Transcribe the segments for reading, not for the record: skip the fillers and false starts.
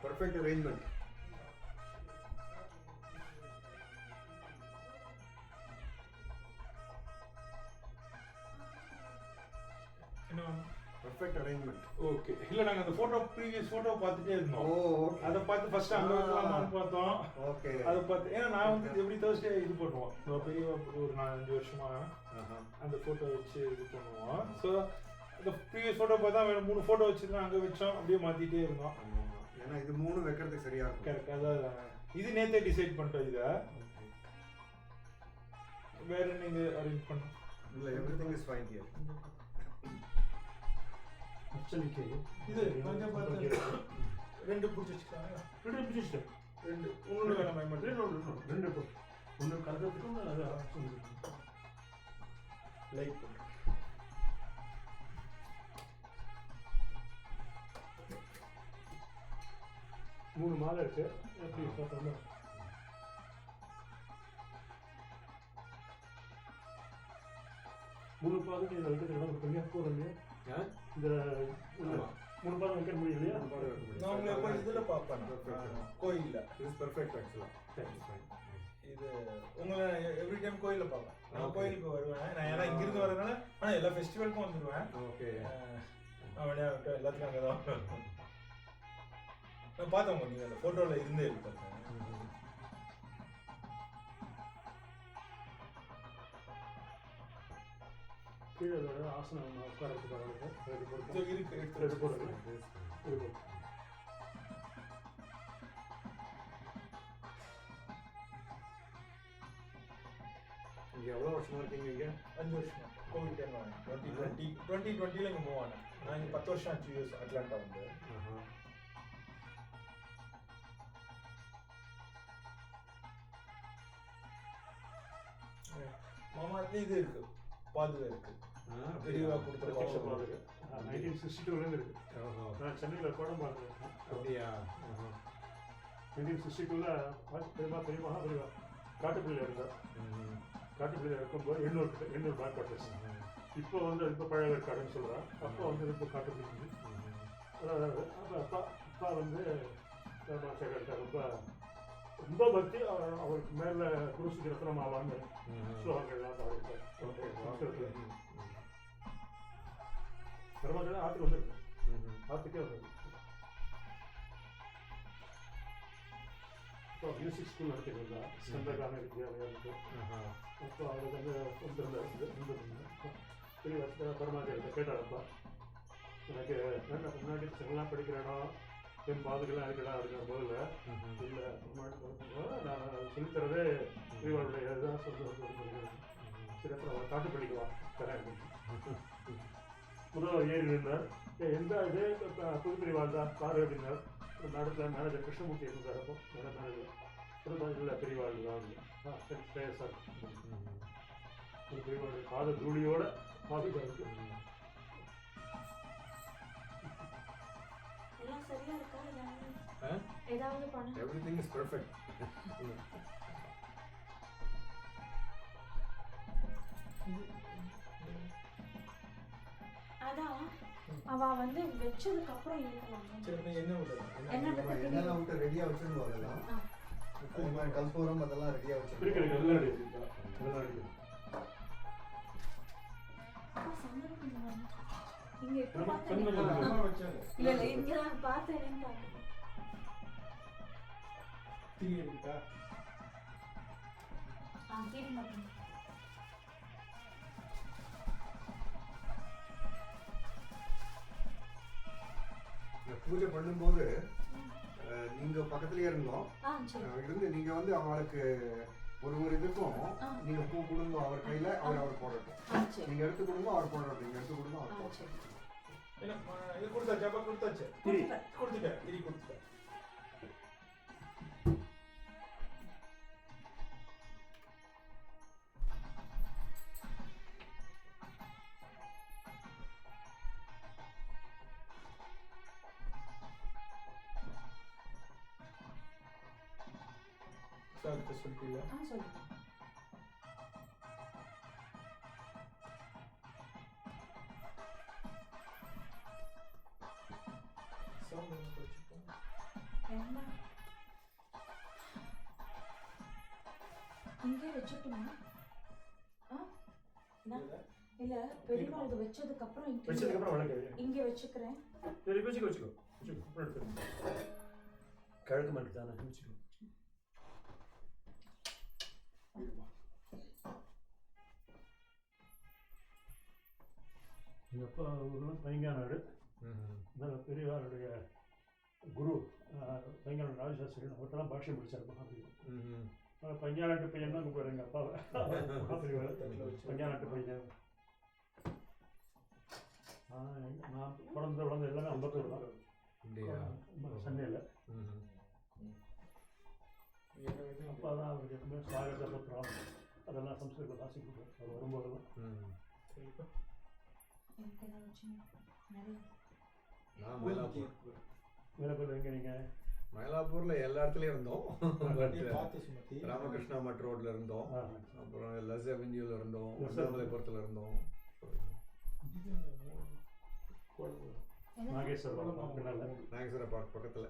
Perfect arrangement. Perfect arrangement. Okay. இல்ல நாங்க அந்த ப்ரீவியஸ் போட்டோ பார்த்துட்டே இருந்தோம். அத பார்த்து ஃபர்ஸ்ட் அங்க வைக்கலாமான்னு பார்த்தோம். ஓகே. அத பார்த்து ஏன்னா நான் வந்து எவ்ரி Thursday இது பண்ணுவோம். பெரிய ஒரு 4-5 வருஷமா அந்த போட்டோ வச்சு இது பண்ணுவோம். சோ அந்த ப்ரீவியஸ் போட்டோ பார்த்தா 3 போட்டோ வச்சிருந்தோம் அங்க வச்சோம் அப்படியே மாத்திட்டே இருந்தோம். ஏன்னா இது 3 வைக்கிறதுக்கு சரியா இருக்கும். கரெக்ட். அதான் இது நேத்தே டிசைட் பண்ணிட்டோம் இத. வேற நீங்க அரேஞ்ச் பண்ணு. இல்ல everything is fine here. Actually இது கொஞ்சம் பார்த்து ரெண்டு புடிச்சு வச்சுக்கலாம். ரெண்டு புடிச்சு ரெண்டு ஒன்னு வேணாம் மேம். ரெண்டு ஒன்னு கலக்கிறதுக்கு அது ஆப்ஷன் இருக்கு. லைக் பண்ணு. மூணு மாலை இருக்கு. எப்படி பார்த்தோம்னா மூணு பாதம் இதில் வைக்கிறதுக்கு கொஞ்சம் போகிறோம். இந்த 3 பாதம் வைக்க முடியும் இல்லையா? நான் எப்போ இதில் பார்ப்பேன் கோயிலில். இஸ் பெர்ஃபெக்ட் ஆக்சுவலாக. இது உங்களை எவ்ரி டைம் கோயிலில் பார்ப்பேன். நான் கோயிலுக்கு வருவேன். நான் ஏன்னா இங்கிருந்து வரதுனால ஆனால் எல்லா ஃபெஸ்டிவலுக்கும் வந்துடுவேன். ஓகே. நான் விளையாட்டு எல்லாத்துக்கும் அங்கே தான் நான் பார்த்தவங்க. நீங்கள் அந்த ஃபோட்டோவில் இருந்தே இருப்பேன். கீழே ஆசனம் உட்காரத்துக்கு இருக்கு எடுத்து போடுறது. இங்கே எவ்வளோ வருஷமா இருக்கீங்க? இங்கே 5 வருஷமா. கோவிட் டைம் 2020 இங்கே மூவ் ஆனேன். நான் இங்கே 10 வருஷம் ஆச்சு. யூஎஸ் அட்லாண்டா வந்து. மாமாத்துல இது இருக்கு, பாதுகா இருக்கு. பெரியவா கொடுத்துருக்காங்க. 1962 இருக்கு. நான் சென்னையில் கோடம்பாக்கம். அப்படியா? 1962 பெரியமா பெரியவா காட்டுப்பள்ளியில் இருந்தார். காட்டுப்பள்ளியில் இருக்கும்போது 800 பேக் காட்டர்ஸ். இப்போ வந்து இப்போ பழைய காடுன்னு சொல்கிறேன். அப்போ வந்து இப்போ காட்டுப்பள்ளி. அதாவது அப்போ அப்பா வந்து ரொம்ப ரொம்ப பக்தி. அவருக்கு மேலே குருசுக்கு ரத்னம் ஆவான்னு ஸ்லோகங்கள்லாம் பாடிருக்காரு. பெருமாள் ஆற்றுக்கு வந்துருக்கு. ஆற்றுக்கே வந்துருக்கு. இப்போ மியூசிக் ஸ்கூல் நடத்திட்டு ஸ்கந்தகான வித்யாலயா. அப்போ அவருக்கு வந்து பெரிய வருஷத்தில் பெருமாள் கேட்டாரப்பா, எனக்கு முன்னாடி பசங்கள்லாம் படிக்கிற இடம் என் பாதுகள்லாம் இருக்கடா அப்படிங்கிற போதில் இல்லை நான் சொல்லித்தரதே பெரியவாளுடைய இதுதான் சொல்லுறது. சரி அப்புறம் அவர் காட்டு படிக்கலாம் தரேன். முதல்வர் ஏறி நின்றார். எந்த இதே புது பிரிவாள் தான் பாரு அப்படின்னார். நடத்தில் மேனேஜர் கிருஷ்ணமூர்த்தி இருந்தார். அப்போ மேனேஜர் இல்லை பெரியவாள் தான். சரி சார் ஒரு பெரியவாளுடைய பாத தூளியோட பாதுகாப்பு. எல்லாம் சரியா இருக்கா? ஏதாவது பண்ணு. Everything is perfect. அதான் அவ வந்து வெச்சதுக்கு அப்புறம் இருக்கலாம். சரி என்ன விடுறது? என்னெல்லாம் விட்டு ரெடியாக வச்சுருந்தோம். அதெல்லாம் கல்பூரம் அதெல்லாம் ரெடியாக வச்சுருக்கோம். இங்க எப்ப பார்த்தேன் இல்ல இல்ல இங்க நான் பார்த்தேன். தீ இருக்கா? தீ மட்டும். பூஜை பண்ணும்போது நீங்க பக்கத்துலயே இருந்தோம். இருந்து நீங்க வந்து அவளுக்கு ஒரு இதுக்கும் நீங்க பூ கொடுங்க அவர் கையில, அவர் போடட்டும். நீங்க எடுத்து கொடுங்க அவர் போடட்டும். நீங்க எடுத்து கொடுங்க அவர் போடட்டும். இது கொடுத்தாச்சு. அப்பா கொடுத்தாச்சு. கொடுத்துட்டேன். திரி கொடுத்துட்டேன். சார் சொல்லிட்டீங்களா? சொல்லுங்க. என்ன இங்கே வச்சுட்டுமா? இல்ல பெரியமா இது வச்சதுக்கு அப்புறம் இங்க வச்சுக்கிறேன். சரி வச்சுக்கோ அப்புறம் எடுத்துக்கோ. கிழக்கு மட்டும் தானே வச்சுக்கோ. எங்கள் அப்பா ஊர்லாம் பையங்கானாடு. அதனால் பெரியவாருடைய குரு பையங்கான ராஜசாஸ்திரி அவர்கிட்டலாம் பாஷ்யம் படித்தார் மகாபெரியவர். பையனாட்டு பையன் தான் கூப்பிடுவார் எங்கள் அப்பாவை. மகாபெரியவர் பையனாட்டு பையன். நான் பிறந்த வளர்ந்த எல்லாமே அம்பத்தூர் தான், சென்னையில். அப்பா தான் அவருக்கு எப்பவுமே சாகர பத்திரம் அதெல்லாம் சம்ஸ்கிருத வாசிக்கிறார் அவர் வரும்போதெல்லாம். மயிலாப்பூர் எங்கே நீங்கள்? மயிலாப்பூரில் எல்லா இடத்துலையும் இருந்தோம். ராமகிருஷ்ணா மட் ரோட்ல இருந்தோம், அப்புறம் லஸ் அவென்யூவில் இருந்தோம், அண்ணாமலைபுரத்தில் இருந்தோம். நாகேஸ்வர பார்க் பக்கத்தில்.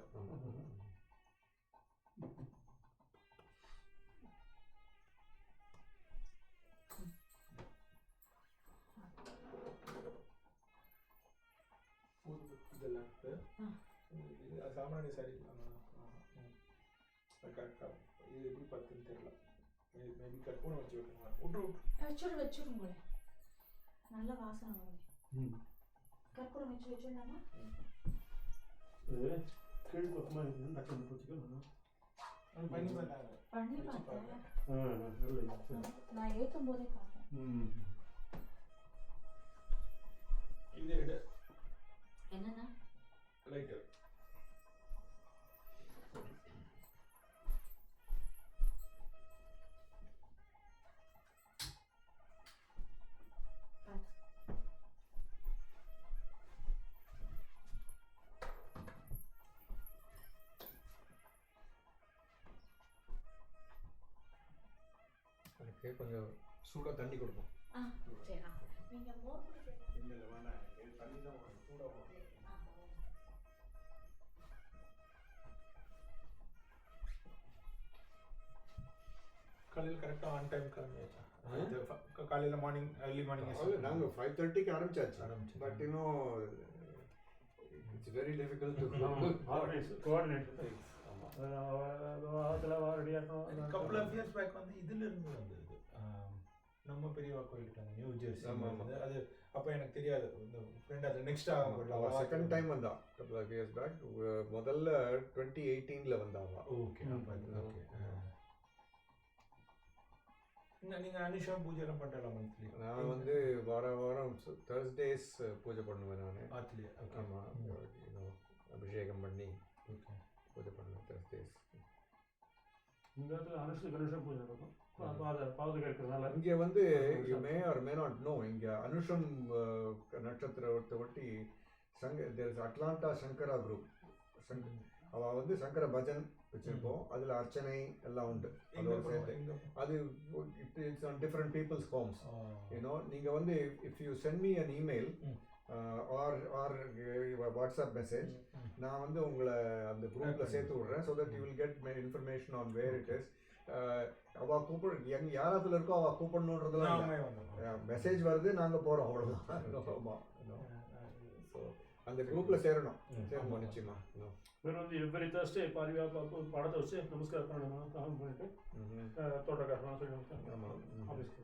சாமானிய சாரி இது எப்படி பார்த்துன்னு தெரியல. மேபி கற்பூரம் வச்சு வைக்கணும். வச்சுருங்க, நல்ல வாசனை வரும். கற்பூரம் வச்சிடலாமா? கீழ் பக்கமாக நட்டு வச்சுக்கணும். பண்ணி பார்த்தேன். நான் ஏற்றும் போதே பார்த்தேன். இது எடு. என்னன்னா லைட்டர். கொஞ்சம் சூடாக தண்ணி கொடுப்போம். நீங்கள் மோர் இல்லை வேணாம், தண்ணி தான் சூடாக. காலையில் கரெக்டாக ஆன் டைம் கிளம்பியாச்சா? காலையில் மார்னிங் ஏர்லி மார்னிங் நாங்கள் 5:30க்கு ஆரம்பிச்சாச்சு. பட் இன்னும் it's very difficult to coordinate. Couple of years back வந்து இதுல இருந்து வந்தது நம்ம பெரியவா கோயிலுக்கு நியூ ஜெர்சி. அது அப்போ எனக்கு தெரியாது. இந்த ஃப்ரெண்ட் அது நெக்ஸ்ட் ஆகும் செகண்ட் டைம் வந்தா கப்புள் ஆஃப் இயர்ஸ் பேக். முதல்ல 2018ல வந்தாவா. Okay okay. நீங்கள் அனுஷா பூஜை எல்லாம் பண்ணுறலாம் மந்த்லி? நான் வந்து வாரம் Thursdays பூஜை பண்ணுவேன் நான் ஆத்லியா. ஆமாம், அபிஷேகம் பண்ணி பூஜை பண்ணுவேன் Thursdays. இந்த இடத்துல அனுஷ கணேச பூஜை நடக்கும். பாதுகா இருக்கிறதுனால இங்கே வந்து you may or may not know, இங்கே அனுஷம் நட்சத்திரத்தை ஒட்டி அட்லாண்டா சங்கரா குரூப் அவள் வந்து சங்கர பஜன் வச்சுருப்போம். அதில் அர்ச்சனை எல்லாம் உண்டு. அதோட சேர்த்து அது it's on different peoples homes. You know நீங்கள் வந்து if you send me an email or WhatsApp message, நான் வந்து உங்களை அந்த குரூப்பில் சேர்த்து விட்றேன். So that you will get information on where it is. அவள் யார் யாராத்துல இருக்கோ அவள் கூப்பிடணுன்றதுலாம் மெசேஜ் வருது, நாங்கள் போகிறோம், அவ்வளோதான். ஸோ அந்த குரூப்பில் சேரணும். நிச்சயமா இவர் வந்து எவ்ரி தேர்ஸ்டே பாரிவா படத்தை வச்சு நமஸ்காரம் பண்ணணும் காலம் பண்ணிட்டு தோட்டக்காரலாம் சொல்லி ஆஃபீஸ்க்கு.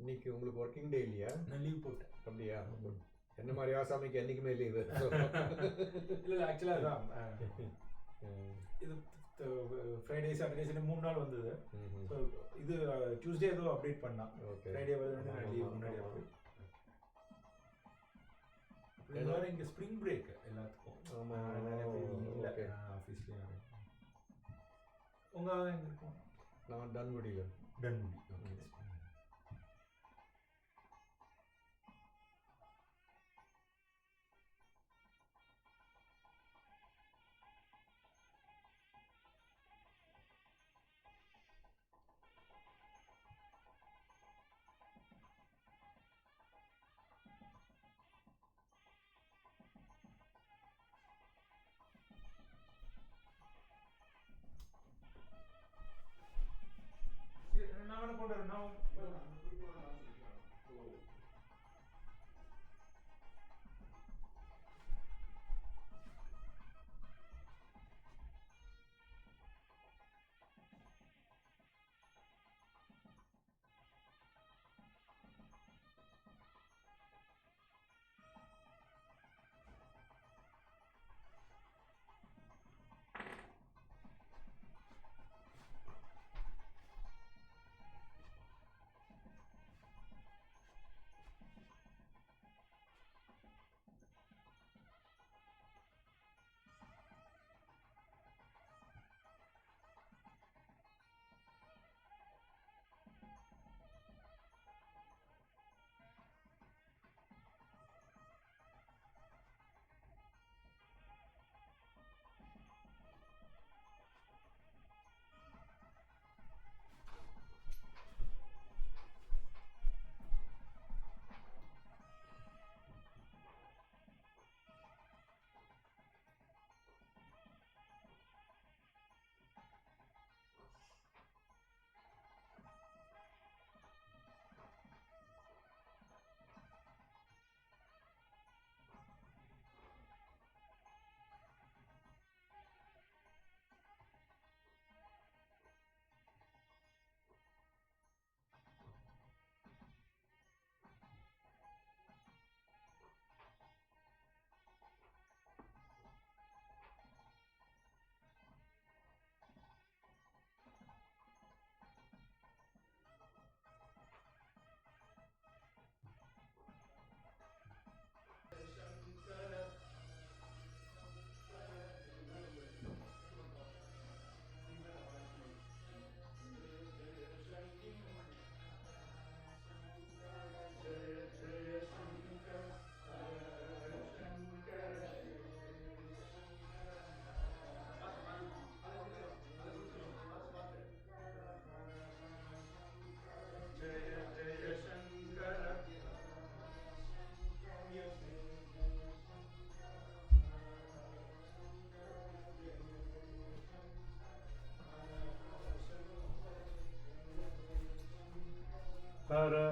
இன்னைக்கு உங்களுக்கு ஒர்க்கிங் டே இல்லையா? நான் லீவ் போட்டேன். அப்படியா? என்ன மாதிரி ஆசாமிக்கு என்றைக்குமே லீவு? இல்லை ஆக்சுவலாக அதான் இது ஃப்ரைடே சாட்டர்டே சண்டே 3 நாள் வந்தது. ஸோ இது டியூஸ்டே ஏதோ அப்டேட் பண்ணான். ஃப்ரைடே வருதுன்னு நான் லீவ் முன்னாடி அப்டேட். எல்லாரும் இங்கே ஸ்ப்ரிங் பிரேக் எல்லாத்துக்கும். இல்லை ஆஃபீஸ்லேயும். உங்கள் எங்கே இருக்கும்? நான் டன்முடியில். டன்முடி. ஓகே.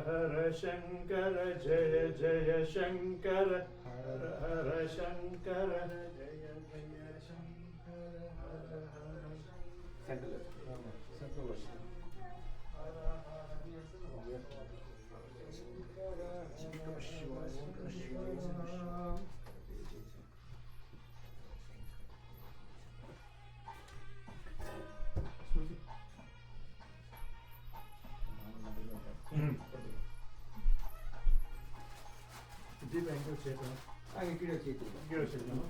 हर शंकर जय जय शंकर हर हर शंकर जय जय शंकर हर हर सेंट्रल दीप एंगल चेतना ಹಾಗೆ ಕಿಡಿಯೋ ಚೈತು गिर चेतना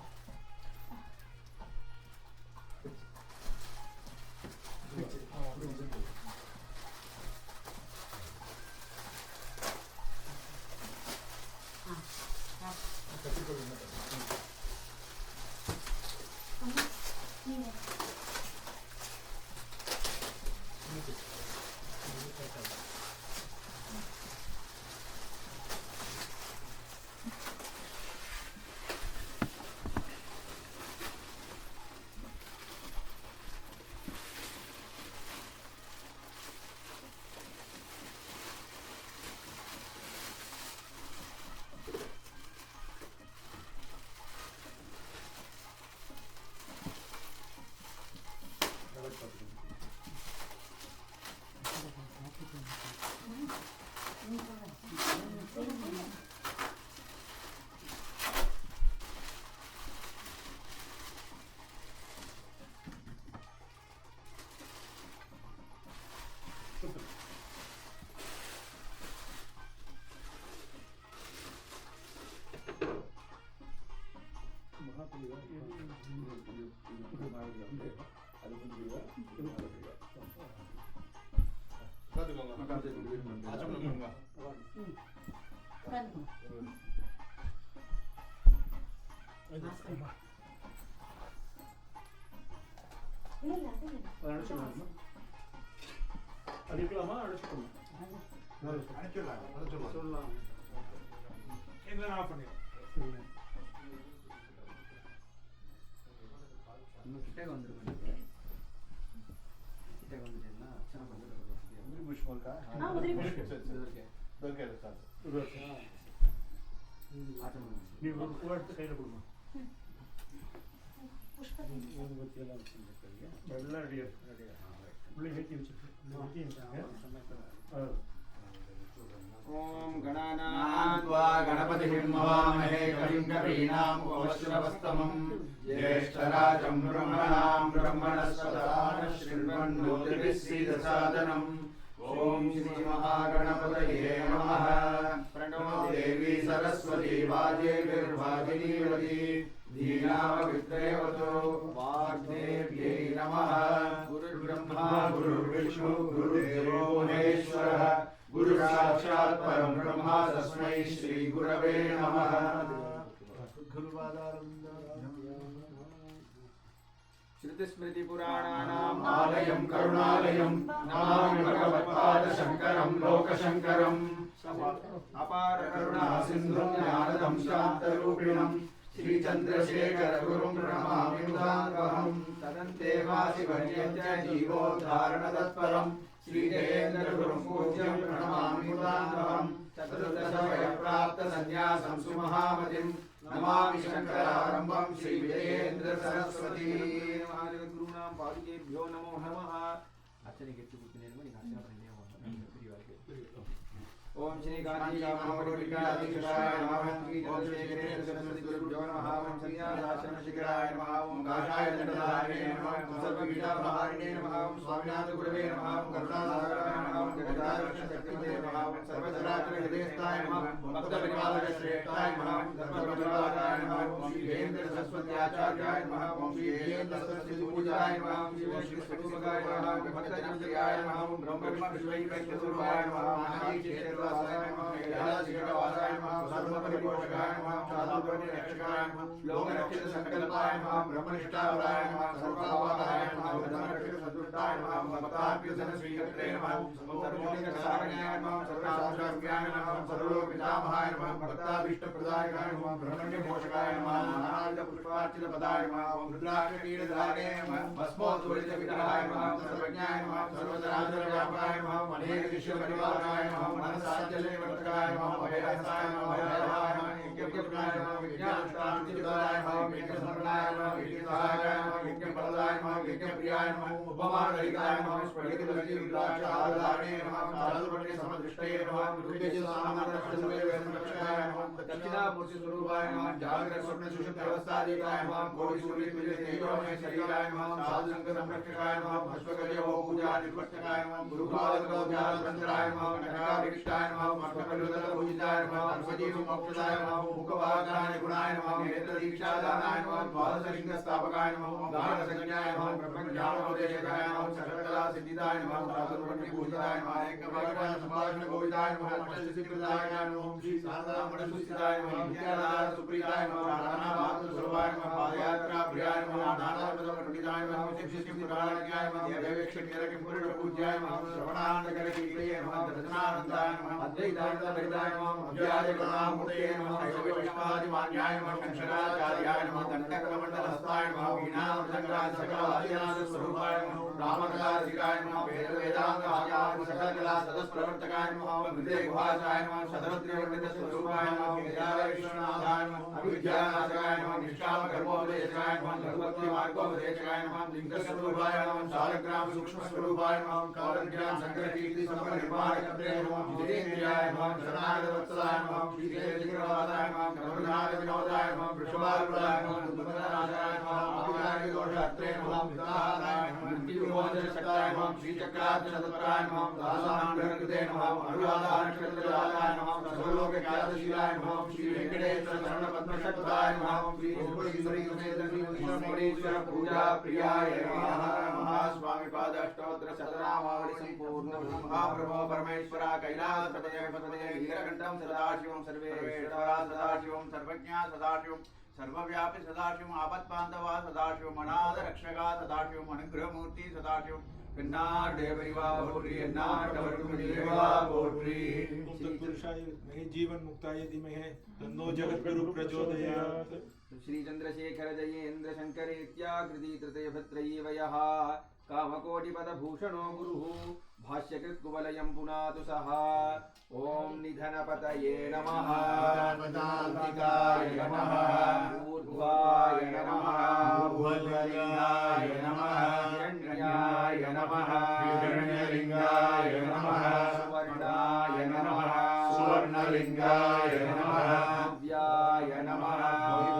அடிக்கலாமா அடிச்சுக்கணும் சொல்லலாம் என்ன ஆஃப் பண்ணி இன்னும் கிட்டே வந்துருக்கேன் கிட்டே வந்துட்டேன்னா அச்சனை பண்ணுறது புஷ்பல்கா ನೀವು ಒಂದು ಹೂವು எடுத்து கையில் கொடுமா எல்லாம் ரெடியாக உள்ளே ஏற்றி வச்சுருக்கு ओम गणानान्वा गणपतिं हवामहे कविं कवीनाम् उपवश्रवस्तमं ज्येष्ठराजं ब्रह्मणां ब्रह्मणस्पदान शृण्वन्नोतिभिः सीदसादनम् ओम श्री महागणपतये नमः प्रणो देवी सरस्वती वाजेर्वाजिनीवती धीनामविद्रेवतो वाग्देव्यै नमः गुरुर्ब्रह्मा गुरुर्विष्णु गुरुर्देवो महेश्वरः गुरु साक्षात् परम ब्रह्मा तस्मै श्री गुरवे नमः श्रुतिस्मृति पुराणानाम् आलयं करुणालयं नमामि भगवत्पादशङ्करं लोकशङ्करम् अपार करुणा सिन्धुं ज्ञानदं शान्तरूपिणं श्रीचन्द्रशेखर गुरुं प्रणमामि मुदान्वहं तदन्तेवासिवर्यस्य जीवोद्धारणतत्परम् श्रीजयेन्द्र गुरुं पूज्यं प्रणमामि मुदान्वहं चतुर्दशवयप्राप्त सन्न्यासं सुमहामतिं नमामि शङ्करारम्भं श्रीविजयेन्द्र सरस्वती गुरूणां पादुकेभ्यो नमो नमः अर्चने के चुकुने में अर्चना करने ओम श्री गांधी महामंडलिकाधीशाय नमः ओम श्री गणेश सरस्वती गुरुभ्यो नमः ओम श्री आश्रम शिखराय नमः ओम गाशाय दंडधारिणे नमः ओम सर्वविद्याधारिणे नमः ओम स्वामिनाथ गुरवे नमः ओम करुणासागराय नमः ओम जगदारक्ष शक्तिते नमः ओम सर्वचराचर हृदयस्थाय नमः ओम भक्त परिवार श्रेष्ठाय नमः ओम धर्मप्रतिपादकाय नमः ओम श्री वीरेंद्र सरस्वती आचार्याय नमः ओम श्री वीरेंद्र सरस्वती पूजाय नमः ओम श्री विष्णु स्वरूपाय नमः ओम भक्त जनप्रियाय नमः ओम ब्रह्म विष्णु शिवैक्य स्वरूपाय नमः ओम महादेव वासाय नमः कैलासगिरि वासाय नमः सर्वपरिपोषकाय नमः साधुपरिरक्षकाय नमः लोकरक्षित संकल्पाय नमः ब्रह्मनिष्ठावराय नमः सर्वभावाय नमः धर्मरक्षित सदुष्टाय नमः भक्ताभ्युदन श्रीकत्रे नमः सर्वोनिक सारण्याय नमः सर्वशास्त्रज्ञाय नमः सर्वलोक पितामहाय नमः भक्ताभ्युदन सर्वाभीष्टप्रदायकाय नमः ब्रह्मण्यपोषकाय नमः नानाविधपुष्पार्चितपदाय नमः रुद्राक्षकीलधारे नमः भस्मोद्वलितविग्रहाय नमः सर्वज्ञाय नमः सर्वचराचरव्यापकाय नमः अनेकशिष्यपरिवाराय नमः मनसाचलनिवर्तकाय नमः अभयहस्ताय नमः अभयभाय नमः यज्ञपुत्राय नमः विज्ञानष्टान्तियुताय नमः यज्ञसमर्णाय नमः यज्ञसहायाय नमः यज्ञफलदाय नमः यज्ञप्रियाय नमः उपमानरहिताय नमः स्फटिकरुचिरुद्राक्षाधारणे नमः चातुर्वर्ण्य समदृष्टये नमः दुर्गेशसामर्थ्यसंवेदनरक्षकाय नमः दक्षिणामूर्तिस्वरूपाय नमः जागृतस्वप्नसुषुप्त्यवस्थादिकाय नमः कोटिसूर्यतुल्यतेजोमय शरीराय नमः साधुसङ्घसंरक्षकाय नमः भस्वकलयो पूजानिर्वर्तकाय नमः गुरुपादकोद्यालतन्त्राय नमः नटकाभिष्टाय नमः मष्टकलुदलपूजिताय नमः सर्वजीवमोक्षदाय नमः मुखवागाय गुणाय नमः नेत्रदीक्षादानाय नमः द्वादशलिङ्गस्थापकाय नमः गानसंज्ञाय नमः ब्रह्मज्ञानोपदेशकाय नमः सकलकलासिद्धिदाय नमः चातुर्वर्ण्यपूजिताय नमः एकभागसम्भाषणगोविदाय नमः अष्टसिद्धिप्रदाय नमः श्री शारदामणसुस्थिताय नमः विद्यानाथ सुप्रीताय नमः नानाभागस्वरूपाय नमः पादयात्रा प्रियाय नमः नानाविधपण्डिताय नमः शिवशिवपुराणाय नमः देवक्षण्यरकिम्पुरुषपूज्याय नमः श्रवणानन्दकरकीर्तये नमः दर्शनानन्दाय नमः अद्वैतानन्दभरिताय नमः अव्याजगुणामूर्तये नमः शैवविष्णादिमान्याय नमः शंकराचार्याय नमः दण्डकमण्डलहस्ताय नमः वीणामृदङ्गाय सकलवाद्यनाथस्वरूपाय नमः रामकलारसिकाय नमः वेदवेदान्ताचार्य सकलकला सदस्प्रवर्तकाय नमः मृदेगुहाचाय नमः शतरुद्रवर्णितस्वरूपाय नमः विद्यालयविश्वनाथाय नमः अविद्यानाशकाय नमः निष्कामकर्मोपदेशकाय नमः लघुभक्तिमार्गोपदेशकाय नमः लिङ्गस्वरूपाय नमः शालग्रामसूक्ष्मस्वरूपाय नमः कालज्ञान संग्रहकीर्तिसम्पन्निर्माणकर्त्रे नमः जितेन्द्रियाय नमः शरणागतवत्सलाय नमः श्रीकेशविग्रहवादाय नमः करुणाविनोदाय नमः वृषभारूढाय नमः दुर्मदनाशाय नमः आविदारिदोषहर्त्रे नमः विदाहाराय नमः मृत्युविमोचनशक्ताय नमः श्रीचक्रार्चनतत्पराय नमः दासानाङ्गकृते नमः अनुराधानक्षत्रजाताय नमः सर्वलोकख्यातशीलाय नमः श्रीवेङ्कटेश्वर शरणपद्मशक्ताय नमः श्रीश्वरीसमेतश्रीकृष्णमुनीश्वर पूजा प्रियाय नमः स्वामिपाद अष्टोत्तर शतनामावली सम्पूर्ण महाप्रभो परमेश्वरा कैलासपतये नीलकण्ठं सदाशिवं सर्वेश्वरा सदाशिवं सर्वज्ञा सदाशिवं सर्वव्यापी सदाशिवं आपत्पान्तवा सदाशिवं अनाथ रक्षका सदाशिवं अनुग्रहमूर्ति सदाशिवं पिन्नाडेवरिवा बोट्री अन्नाडवर्गुदेवा बोट्री पुरुषाय विद्महे जीवन मुक्ताय धीमहि तन्नो जगद्गुरु प्रचोदयात् श्री चंद्रशेखर जयेन्द्र शंकरेत्याकृति तृतीय भद्रयेव यः कामकोटिपदभूषणो गुरुः भाष्यकृत्कुवलयं पुनातु सः ओम निधनपतये नमः पदान्तिकाय नमः ऊर्ध्वाय नमः भूर्भुवलिङ्गाय नमः हिरण्याय नमः हिरण्यलिङ्गाय नमः सुवर्णाय नमः सुवर्णलिङ्गाय नमः दिव्याय नमः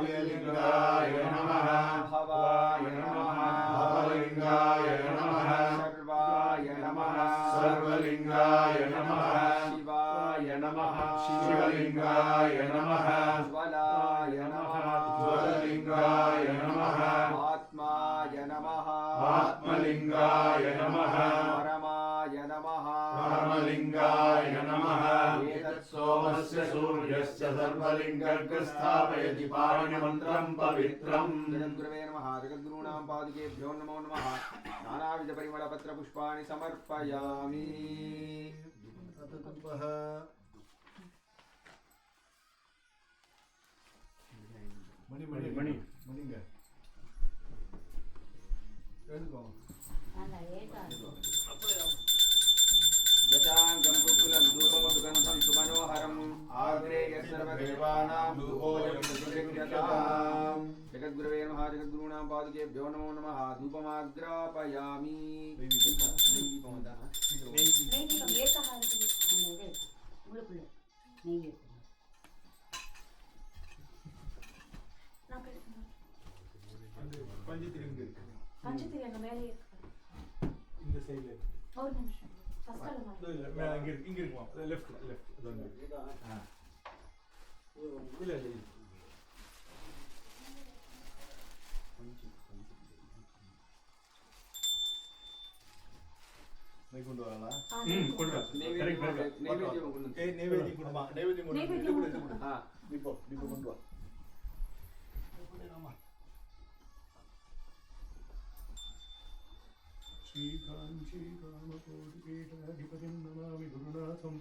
दिव्यलिङ्गाय नमः भवाय नमः भवलिङ्गाय नमः सर्वाय नमः सर्वलिङ्गाय नमः शिवाय नमः शिवलिङ्गाय नमः ज्वलाय नमः ज्वललिङ्गाय नमः आत्माय नमः आत्मलिङ्गाय नमः परमाय नमः परमलिङ्गाय नमः एतत्सोमस्य सूर्यस्य सर्वलिङ्गस्थापयति पाणिनिमन्त्रं पवित्रम् जगद्गुरवे नमः जगद्गुरूणां पादुकेभ्यो नमो नमः नानाविधपरिमलपत्रपुष्पाणि समर्पयामि மணி மணி மணி மணிங்க दशाङ्गं कुकुलं धूपं सुगन्धं सुमनोहरम् आग्नेय सर्वदेवानां धूपोऽयं प्रतिगृह्यताम् जगद्गुरवे नमः जगद्गुरूणां पादुकेभ्यो नमो नमः धूपमाग्रापयामि நெய்தீபம் ஏகஹாரதி அந்த இது உங்களுக்குள்ள நெய் ஏற்றுங்க நான் பேசுறேன் அந்த பஞ்சத்திரி இங்க இருக்கு பஞ்சத்திரி அங்க மேலே இருக்கு இந்த சைடுல இருக்கு ஒரு நிமிஷம் ஃபர்ஸ்ட் அல மாதிரி இல்ல மேல இங்க இருக்குமா லெஃப்ட்ல லெஃப்ட் அதான் இல்ல இல்ல கொண்டு வரலாம் கொண்டு வா கரெக்ட் கரெக்ட் नैवेद्यं कुर्वन्तु நைவேத்தியம் கொடுமா நைவேத்தியம் நெய்வேத்தியம் கொடு हा தீபோ கொண்டு வா श्रीकाञ्ची कामकोटिपीठाधिपतिं नमामि गुरुनाथं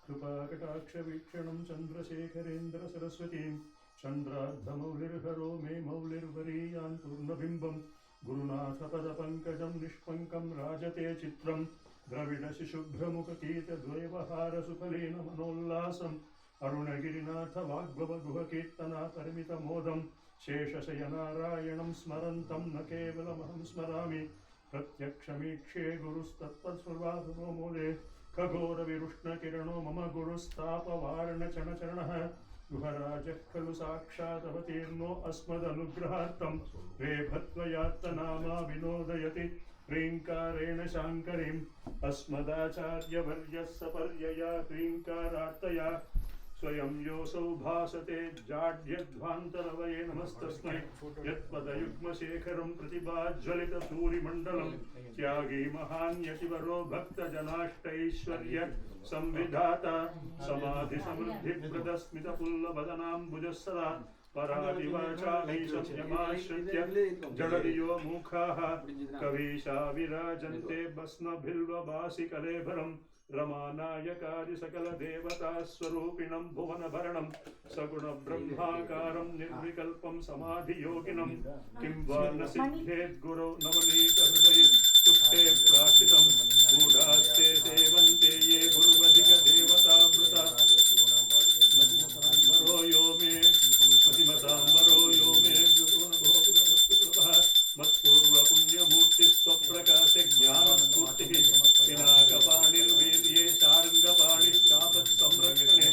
कृपाकटाक्षवीक्षणं चन्द्रशेखरेन्द्रसरस्वतीं चन्द्रार्धमौलिर्हरो मे मौलिर्वरीयान् पूर्णबिम्बं गुरुनाथपदपङ्कजं निष्पङ्कं राजते चित्रं द्रविडशिशुभ्रमुखकीतद्वैवहारसुफलेन मनोल्लासम् अरुणगिरिनाथ वाग्भवगुहकीर्तना परिमितमोदं शेषशयनारायणं स्मरन्तं न केवलमहं स्मरामि प्रत्यक्षमीक्षे गुरुस्तत्त्वस्वभावो मूले खगोरविरुष्णकिरणो मम गुरुस्तापवारणचरणचरणः गुहराजः खलु साक्षादवतीर्णो अस्मदनुग्रहार्थं रेभत्वयात्तनामा विनोदयति ह्रीङ्कारेण शाङ्करीम् अस्मदाचार्यवर्यः सपर्यया ह्रीङ्कारार्तया स्वयं योऽसौ भासते जाड्यध्वान्तरवये नमस्तस्मै यत्पदयुग्मशेखरं प्रतिभाज्वलितसूरिमण्डलं त्यागी महान्यतिवरो भक्तजनाष्टैश्वर्य संविधाता समाधिसमृद्धिप्रदस्मितपुल्लवदनाम्बुजः सदा परादिवाचामीशम्यमाश्रित्य जडदियो मूखाः कवीशा विराजन्ते भस्मभिल्वभासिकलेभरम् रमानायकादिसकलदेवतास्वरूपिणं भुवनभरणं सगुणब्रह्माकारं निर्विकल्पं समाधियोगिनं किं वा न सिद्धेद्गुरौ नवनीतहृदये तुष्टे प्रार्थितं मूढास्ते सेवन्ते ये गुर्वधिकदेवतावृता मरो यो मे प्रतिमतां मरो यो मे मत्पूर्वपुण्यमूर्तिः स्वप्रकाशे ज्ञानस्फूर्तिः पिनाकपाणिर्वीर्ये शार्ङ्गपाणिश्चापत्संरक्षणे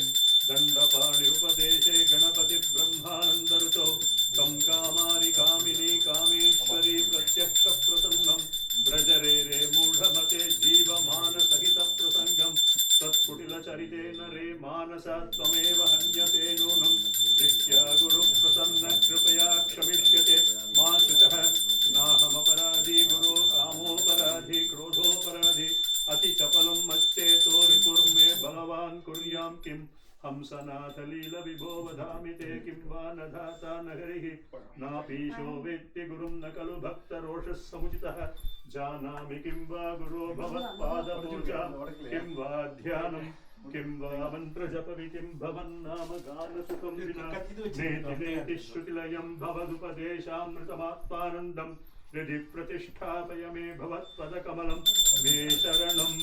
दण्डपाणिरुपदेशे गणपतिर्ब्रह्मानन्दरुचौ तं कामानि कामिनी कामेश्वरी प्रत्यक्षप्रसन्नं व्रजरे मूढमते जीवमानसहितप्रसङ्गं तत्कुटिलचरितेन रे मानसा त्वमेव हन्यते नूनं दृष्ट्या गुरुप्रसन्न कृपया क्षमिष्यते मा शुचः नाहमपराधी गुरो कामोपराधी क्रोधोपराधी अतिचपलं मच्चेतो रिपुर्मे बलवान् कुर्यां किं हंसनाथलीलविभो वदामि ते किं वा न धाता न हरिः नापीशो वेत्ति गुरुं न खलु भक्तरोषः समुचितः जानामि किं वा गुरो भवत्पादपूजा किं वा ध्यानं किं वा मन्त्रजपविधिं भवन्नाम गानसुखं विना नेति नेति श्रुतिलयं भवदुपदेशामृतमात्मानन्दं हृदि प्रतिष्ठापय मे भवत्पदकमलं मे शरणम्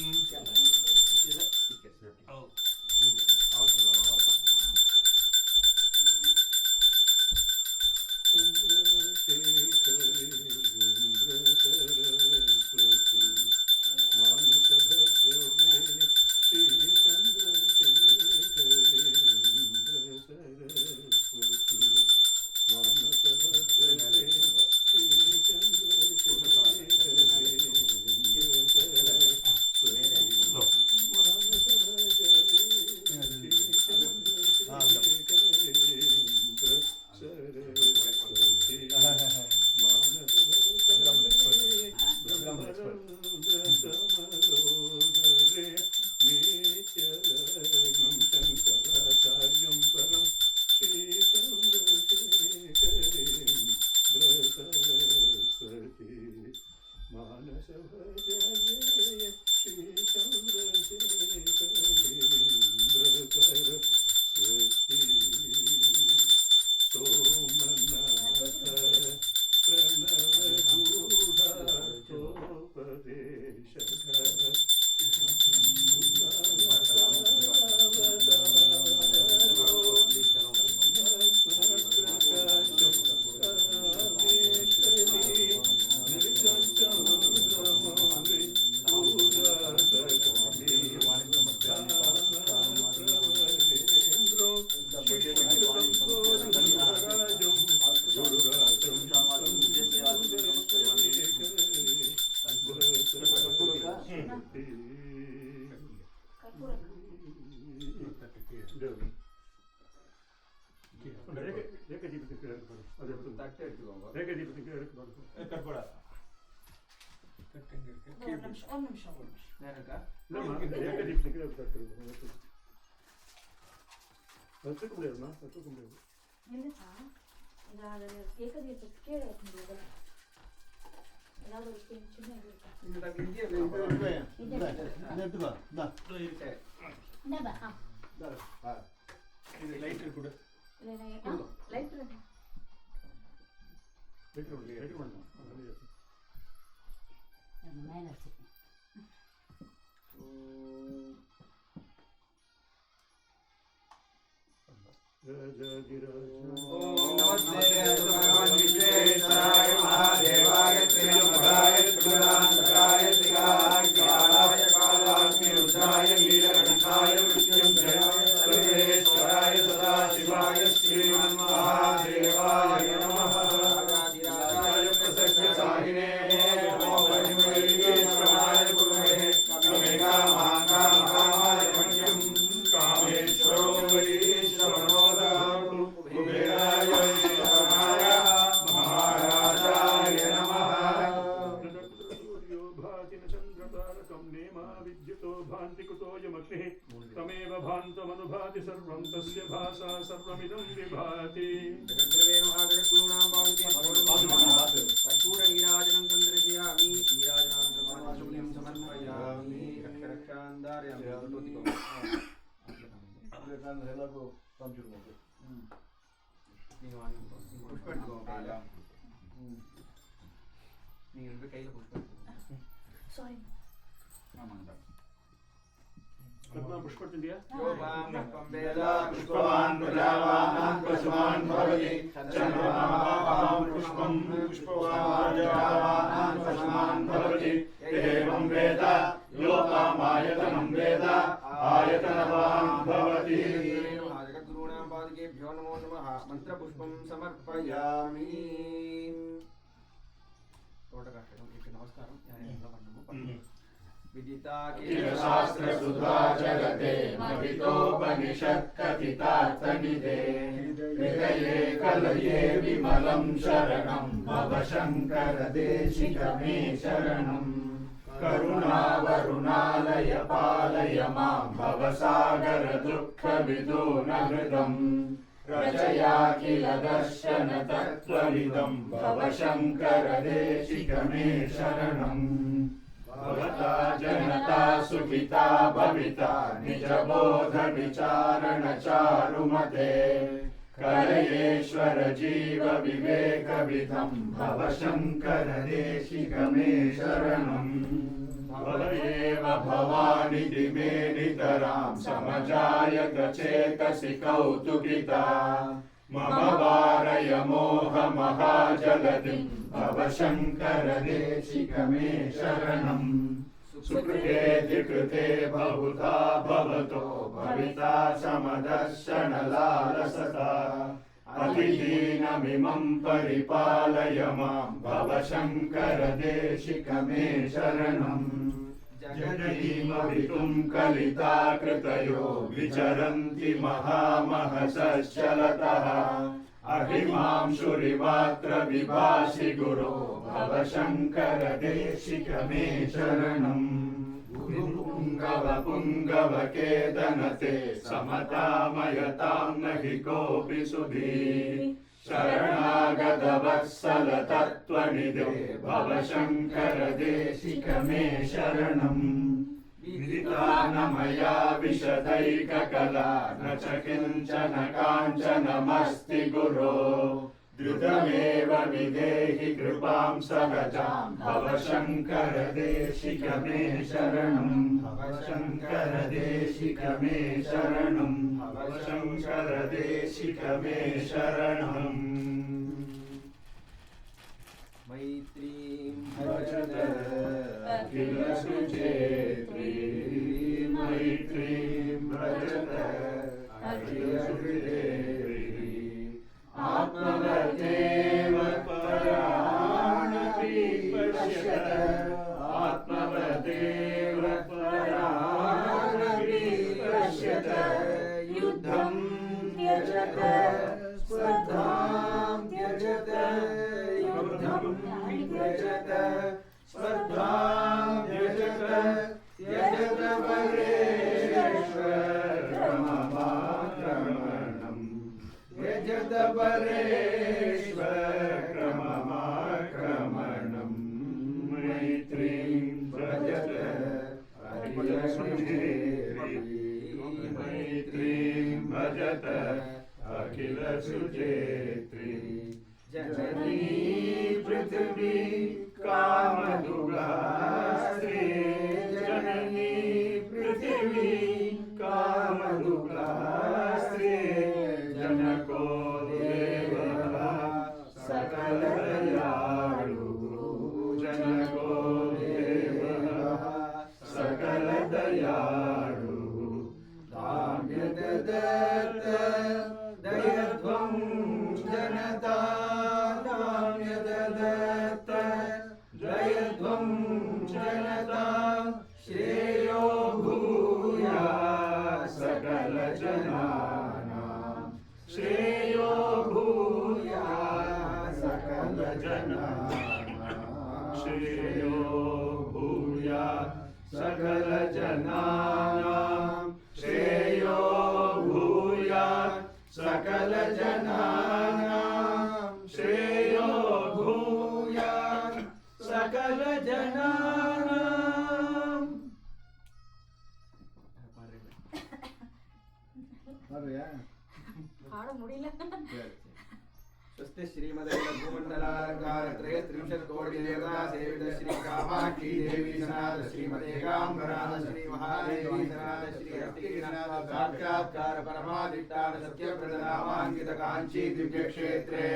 இந்தாப்பா. இது லைட்டர் கொடு. லைட்டர் லைட் பண்ணணும். மேல வச்சிருக்கேன். नमस्ते भगवान विश्वेश्वराय महादेवाय त्रिलोकाय त्रिगुणान्तकाय त्रिकालाय कालाग्नि रुद्राय नीलकण्ठाय मृत्युञ्जयाय सर्वेश्वराय सदाशिवाय श्रीमन्महादेवाय नमः। राजाधिराजाय प्रसन्नसाहिने नमो भगवतीश्वराय गुरुवे कमे कामाय मह्यं कामेश्वरो वैश्वरो कुबेराय शिवाय महाराजाय नमः। चन्द्रतारकं नेमा विद्युतो भान्ति कुतोऽयमग्निः तमेव भान्तमनुभाति सर्वं तस्य भासा सर्वमिदं विभाति। कर्पूरनीराजनं तन्द्रयामि नीराजनानन्तरं समर्पयामि रक्षान्दारयामि। எல்லாருக்கும் காமிச்சிருக்கோம். புஷ்ப எடுத்துக்கோங்க கையில். நீங்கள் ரெண்டு கையில் புஷ்ப எடுத்துக்கோங்க. சாரி. ஆமாங்க. पुष्पतिंडिया पुष्पवान् प्रजावान् पशुमान् भवति चन्द्रमां पुष्पं पुष्पवान् पशुमान् भवति एवं वेद योकामायतनं वेद आयतनवान् भवति। जगद्गुरूणां पादकेभ्यो नमो नमः। मन्त्रपुष्पं समर्पयामि। नमस्कारं विदिता शास्त्रसुधा जगते मवितोपनिषत्कथितार्थनिधे हृदये कलये विमलं शरणं भव शङ्कर देशिकमे शरणम्। करुणावरुणालय पालय मां भवसागर दुःखविदूनहृदम्। रचया किल दर्शन तत्त्वविदं भव शङ्कर देशिकमे शरणम्। भवता जनता सुखिता भविता निजबोध विचारण चारुमते कलयेश्वर जीव विवेक विधं भव शङ्कर देशिकमे शरणम्। भव एव भवानिधि मे नितरां समजायत चेतसि कौतुकिता। मम वारय मोह महाजलधिं भव शङ्कर देशिकमे शरणम्। सुकृते कृते बहुधा भवतो भविता समदर्शन लालसता। अतिदीनमिमं परिपालय मां भव शङ्कर देशिकमे शरणम्। जगदीमवितुं कलिता कृतयो विचरन्ति महामहसश्चलतः। अहिमांशुरिमात्र विभासि गुरो भव शङ्कर देशिकमे शरणम्। गुरुपुङ्गव पुङ्गवकेतनते समतामयतां न हि कोऽपि सुधीः। शरणागतवत्सल तत्त्वनिधे भव शङ्कर देशिकमे शरणम्। विदिता न मया विशदैककला न च किञ्चन काञ्चनमस्ति गुरो। द्रुतमेव विधेहि कृपां सहजां भव शङ्कर देशिकमे शरणम्। भव शङ्कर देशिकमे शरणम्। भव शङ्कर देशिकमे शरणम्। मैत्रीं भजत अखिल सुचेत्री। मैत्रीं भजत अखिल सुचेत्री। आत्मवदेव पराणपि पश्यत। आत्मवदेव पराणपि पश्यत। युद्धं त्यजत स्पर्धां त्यजत। युद्धं त्यजत स्पर्धां त्यजत। त्यजत परेश्वरममाक्रमणम्। त्यजत परेश्वरममाक्रमणम्। मैत्रीं भजत अखिल सुचेत्री। अखिल सुजेत्री जननी पृथ्वी कामधुग्लास्त्री जननी पृथ्वी कामधुग्लास्त्री जनको देवः सकल दयालु जनको देवः सकल दयालु धाम्य दत्त दयध्वं जनता धाम्य दत्त दयध्वं जनता श्रेयो भूया सकल जनानां श्रेयो भूया सकल जनानां श्रेयो भूया सकल जनानां श्रेयो भूया सकल जनानां श्रेयो भूया सकल जनानां ஆட முடியல. स्वस्ति श्रीमदे भूमण्डलालङ्कारत्रये 30 कोटि देवता सेवित श्री कामाक्षी देवी सनाथ श्रीमते कामराज श्री महादेवी सनाथ श्री हस्तिनाथ साक्षात्कार परमादिष्टान सत्यप्रदनामाङ्कित काञ्ची दिव्य क्षेत्रे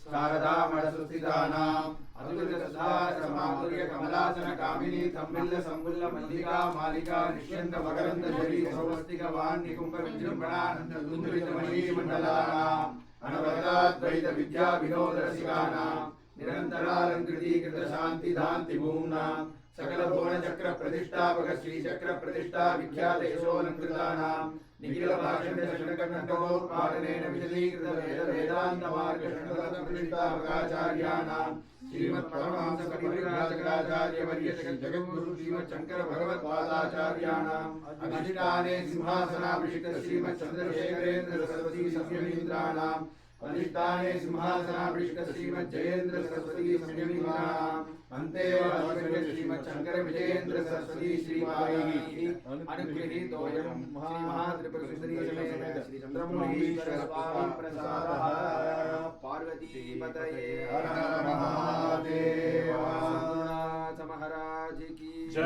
शारदा मठसुस्थितानाम् अद्भुत सदा समाधुर्य कमलासन कामिनी तम्बिल्ल संबुल्ल मल्लिका मालिका निष्यन्त मकरन्द जरी सौवस्तिक वान् निकुम्भ विजृम्भणानन्द दुन्दुलित मणि मण्डलानाम् अनवरताद्वैत विद्या विनोद रसिकानां निरन्तरालङ्कृति कृत शान्ति दान्ति भूम्नां सकल भुवन चक्र प्रतिष्ठापक श्री चक्र प्रतिष्ठा विख्यात यशोलङ्कृतानां निखिल भाषण शरणकण्ठकोत्पादनेन विशदीकृत वेद वेदान्त मार्ग शरणरत्न प्रतिष्ठापकाचार्याणां श्रीमत् परमहंस परिव्राजकाचार्य वर्य जगद्गुरु श्रीमत् शंकर भगवत्पादाचार्याणाम् अधिष्ठाने सिंहासनाभिषिक्त श्रीमत् चंद्रशेखरेन्द्र सरस्वती संयमीन्द्राणाम् अधिष्ठाने सिंहासनाभिषिक्त श्रीमत् जयेन्द्र सरस्वती संयमीन्द्राणाम् अन्ते वासुदेव श्रीमत् शंकर विजयेन्द्र सरस्वती श्रीपादैः अनुगृहीतोऽयं श्री महात्रिपुरसुन्दरी समेत श्री चन्द्रमौळीश्वर स्वामी प्रसादः पार्वती पतये हर हर महादेव नाथ महाराज की जय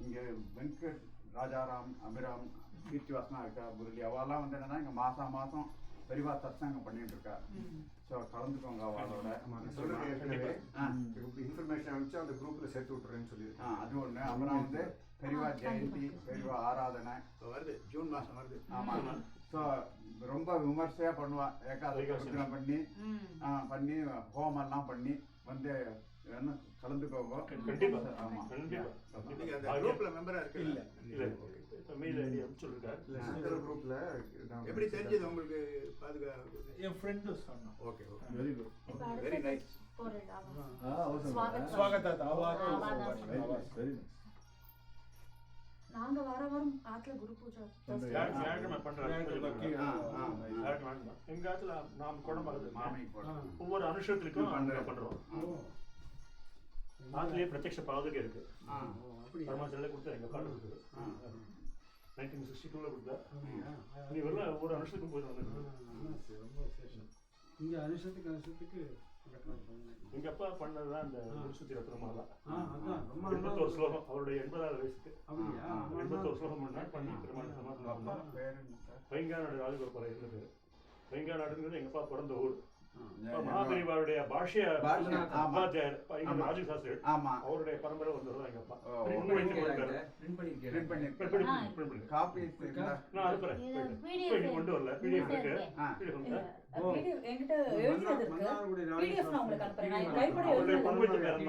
இங்கே வெங்கட் ராஜாராம் அபிராம் கீர்த்திவாசனா இருக்கா முரளி அவெல்லாம் வந்து என்னன்னா இங்கே மாதம் மாதம் பெரிவா சத்சங்கம் பண்ணிட்டு இருக்கா. ஸோ கலந்துக்கோங்க அவளோட. இன்ஃபர்மேஷன் அனுப்பிச்சு அந்த குரூப்பில் சேர்த்து விட்டுறேன்னு சொல்லியிருக்கேன். அது ஒன்று. அப்புறம் வந்து பெரிவா ஜெயந்தி பெரிவா ஆராதனை வருது ஜூன் மாதம் வருது. ஆமாம். ஸோ ரொம்ப விமர்சையாக பண்ணுவான். ஏகாதசி பண்ணி பண்ணி ஹோமெல்லாம் பண்ணி வந்து என்ன கலந்துக்கோங்க. கண்டிப்பா. ஆமா. கண்டிப்பா. நீங்க அந்த குரூப்ல மெம்பரா இருக்கீங்க? இல்ல இல்ல. இப்ப மெயில் ஐடி அனுப்பிச்சிருக்காரு. இந்த குரூப்ல எப்படி தெரிஞ்சது உங்களுக்கு? பாதுகாப்பு என் ஃப்ரெண்ட் சொன்னான். Okay okay very good. Very nice. स्वागत आवाज வெரி நைஸ். நாங்க வாரம் ஆத்துல குரு பூஜை யாருக்குமே பண்றாங்க. எங்க ஆத்துல நாம் கூட ஒவ்வொரு அனுஷத்துக்கும் பண்றோம். ஆத்துலயே பிரத்யக்ஷ பாதுகை இருக்கு. பரமாச்சல கொடுத்தா எங்க பாட்டு இருக்குது. 1962ல கொடுத்தா. நீ வரல ஒவ்வொரு அனுஷத்துக்கும் போய் வந்து. இங்க அனுஷத்துக்கு எங்க அப்பா பண்ணதுதான் இந்த விசுத்தி ரத்னமாலா. 81 ஸ்லோகம் அவருடைய 80வது வயசுக்கு. 81 ஸ்லோகம் பண்ணி பெருமாள் சமாதானம். வைங்காநாடு ராஜகோபால இருந்தது. வைங்காநாடுங்கிறது எங்க அப்பா பிறந்த ஊர். மகாபெரிவாருடைய பாஷ்ய அப்பாத்தியார் ராஜு சாஸ்திரி அவருடைய பரம்பரை வந்தவர் எங்க அப்பா. காப்பி நான் அனுப்புறேன். கொண்டு வரல. பிடிஎஃப் இருக்கு. என்கிட்ட எழுதினது இருக்கு. பிடிஎஃப் நான் உங்களுக்கு அனுப்புறேன். நான் கைப்பட எழுதினது.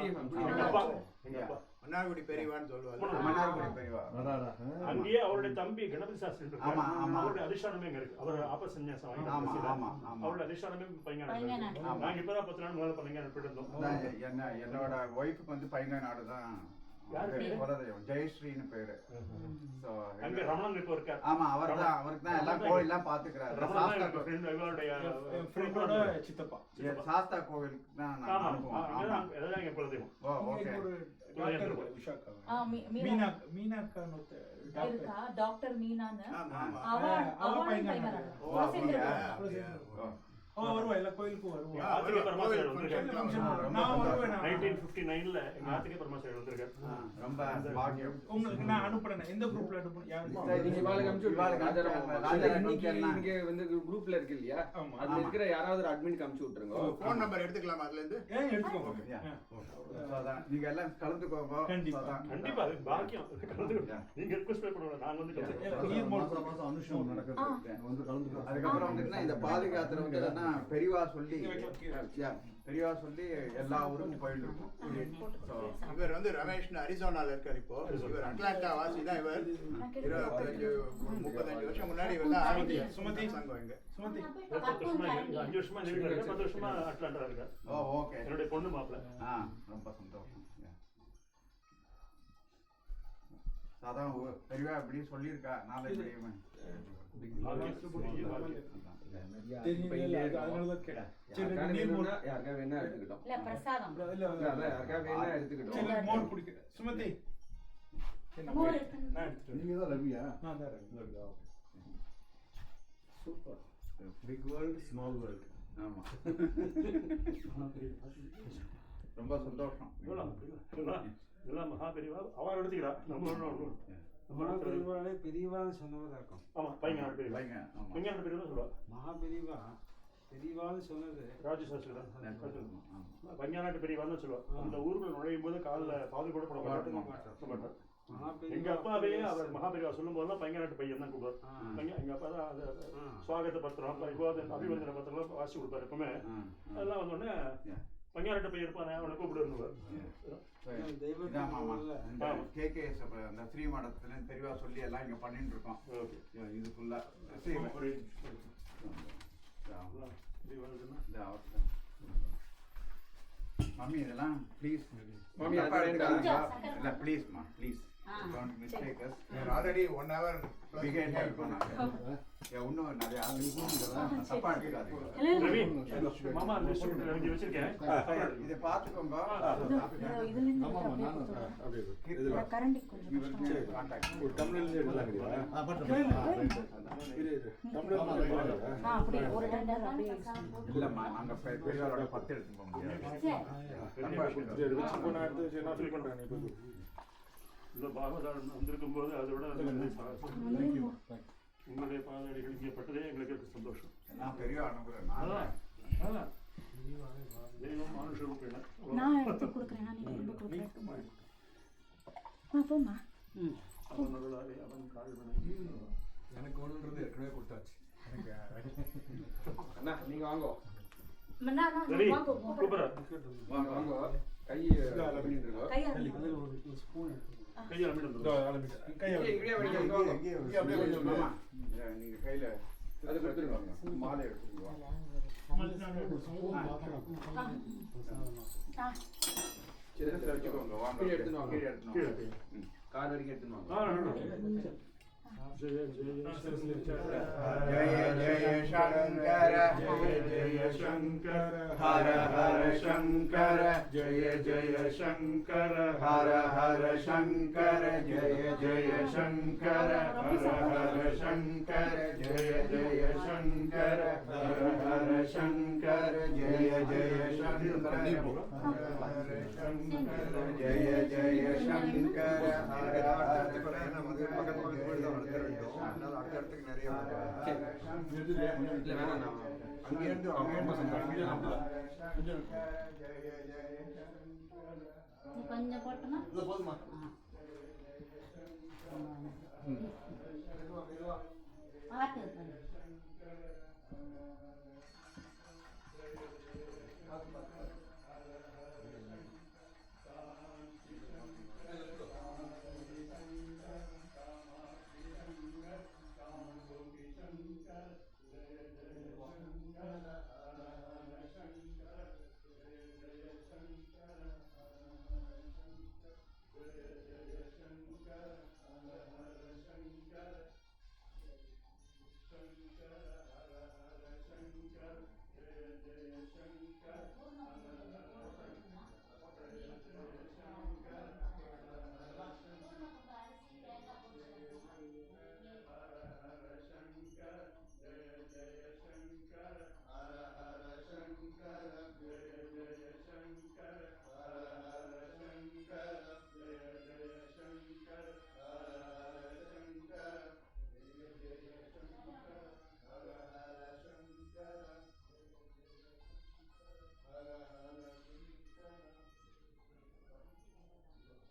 எங்க அப்பா மன்னார்குடி பெரியவான்னு சொல்லுவாங்க. மன்னார்குடி பெரியவா. அங்கேயே அவருடைய தம்பி கணபதி சாஸ்திரி இருக்காரு. அவருடைய அதிஷ்டானமே இங்க இருக்கு. அவர் ஆபசன்யாசம் வாங்கி அவருடைய அதிஷ்டானமே பையங்காடு. நாங்க இப்பதான் 10 நாள் முதல்ல பையங்காடு போயிட்டு இருந்தோம். என்னோட ஒய்ஃபுக்கு வந்து பையங்காடு தான் குலதெய்வம் ஜெயஸ்ரீன்னு பேரு. ஸோ அங்க ரமணன் இப்போ இருக்கார். ஆமா, அவருக்கு தான் எல்லாம் கோயிலெல்லாம் பாத்துக்கிறாரு. ஃப்ரெண்டோட சித்தப்பா சாஸ்தா கோவிலுக்கு தான் நான் அனுப்புவேன். எங்க குலதெய்வம். ஓ ஓகே. மீனாக்கான்னு இருக்கா டாக்டர் மீனான்னு அவ ஆமா அவ பையன் வருவா எல்லா கோயிலுக்கும் வருவா. ஆத்துக்கே பரமாசையர் வந்திருக்காரு. நான் வருவேன். 1959ல எங்க ஆத்துக்கே பரமாசையர் வந்திருக்காரு. ரொம்ப பாக்கியம். உங்களுக்கு நான் அனுப்புறேன். எந்த குரூப்ல அனுப்புறேன்? நீங்க இவாளுக்கு அனுப்பிச்சு விடுங்க. இன்னைக்கு இங்க வந்து குரூப்ல இருக்கு இல்லையா, அதுல இருக்கிற யாராவது ஒரு அட்மின் அனுப்பிச்சு விட்டுருங்க. ஃபோன் நம்பர் எடுத்துக்கலாமா அதுல இருந்து? எடுத்துக்கோங்க. நீங்க எல்லாம் கலந்துக்கோங்க. கண்டிப்பா அது பாக்கியம். நீங்க ரிக்வெஸ்ட் பண்ணுங்க. நாங்க வந்து அனுஷம் நடக்குது. அதுக்கப்புறம் வந்து இந்த பாதுகாத்துல வந்து பெரியவா சொல்லி எல்லா ஊருக்கும் போயிட்டு இருக்கோம். இவர் வந்து ரமேஷ் அரிசோனால இருக்காரு. இப்போ இவர் அட்லாண்டா வாசி தான். இவர் 25-35 வருஷம் முன்னாடி இவர் தான் ஆரம்பிச்சார் சுமதி சங்கம். இங்க சுமதி 5 வருஷமா இருக்காரு. 10 வருஷமா அட்லாண்டா இருக்காரு. ஓ ஓகே. என்னோட பொண்ணு மாப்பிள்ள. ரொம்ப சந்தோஷம். அதான் பெரியவா இப்படி சொல்லியிருக்கா. நாளைக்கு Sumathi big world small world. ஆமா ரொம்ப சந்தோஷம். இதெல்லாம் மகாபெரிவா அவர் எடுத்துக்கிறா. நம்ம பெரியவான்னு சொன்னதா இருக்கும். ஆமா பையன் பெரியவா. பையன் பெரியவா சொல்லுவா. மகாபெரிவா பெரியவான்னு சொன்னது ராஜசாஸ்திரி தான். பஞ்சாநாட்டு பெரியவான்னு சொல்லுவா. அந்த ஊருக்குள்ள நுழையும் போது காலில் பாது கூட போட மாட்டார். எங்க அப்பாவே அவர் மகாபெரிவா சொல்லும் போதெல்லாம் பையனாட்டு பையன் தான் கூப்பிடுவார். எங்க அப்பா தான் அதை சுவாகத்த பத்திரம் அபிவந்தன பத்திரம் வாசி கொடுப்பாரு. எப்பவுமே அதெல்லாம் வந்தோடனே பஞ்சாநாட்டு பையன் இருப்பானே அவனை கூப்பிடுவார். அந்த ஸ்ரீமடத்துல பெரியவா சொல்லி எல்லாம் இங்க பண்ணிட்டு இருக்கோம். இதுக்குள்ள மம்மி இதெல்லாம் ப்ளீஸ் இல்ல ப்ளீஸ்மா please don't mistake us. already 1 hour begin help பண்ணாங்க. இன்னும் நிறைய தப்பா எடுத்துக்காதீங்க. மாமா வச்சிருக்கேன். இதை பார்த்துக்கோங்க. இல்லம்மா நாங்க பெரியவரோட 10 எடுத்து போக முடியாது. இந்த பாகவதாரம் வந்திருக்கும் போது அதோட உங்களுடைய பாதடிகள் இங்கே பட்டதே எங்களுக்கு சந்தோஷம். நான் பெரிய அனுப்புறேன். தெய்வம் மானுஷ ரூபேண நான் எடுத்து கொடுக்குறேன். நான் நீங்க கொடுக்குறேன். போமா. அவனருளாலே அவன் கால்வனை எனக்கு ஒண்ணுன்றது ஏற்கனவே கொடுத்தாச்சு. அண்ணா நீங்க வாங்க. வாங்க கை பண்ணிட்டு ஸ்பூன் கையால நீங்க கையில அது கொடுத்துருவாங்க. மாலை எடுத்துருவாங்க. கார் வரைக்கும் எடுத்துருவாங்க. जय जय शंकर जय जय शंकर जय जय शंकर हर हर शंकर जय जय शंकर हर हर शंकर जय जय शंकर हर हर शंकर जय जय शंकर हर हर शंकर जय जय शंकर जय जय शंकर हर हर அடுத்தடுத்துக்கு நிறைய அங்கிருந்து கொஞ்சம் போட்டோமா போதுமா? Shankar, Hare Hare Shankar, Jaya Jaya Shankar.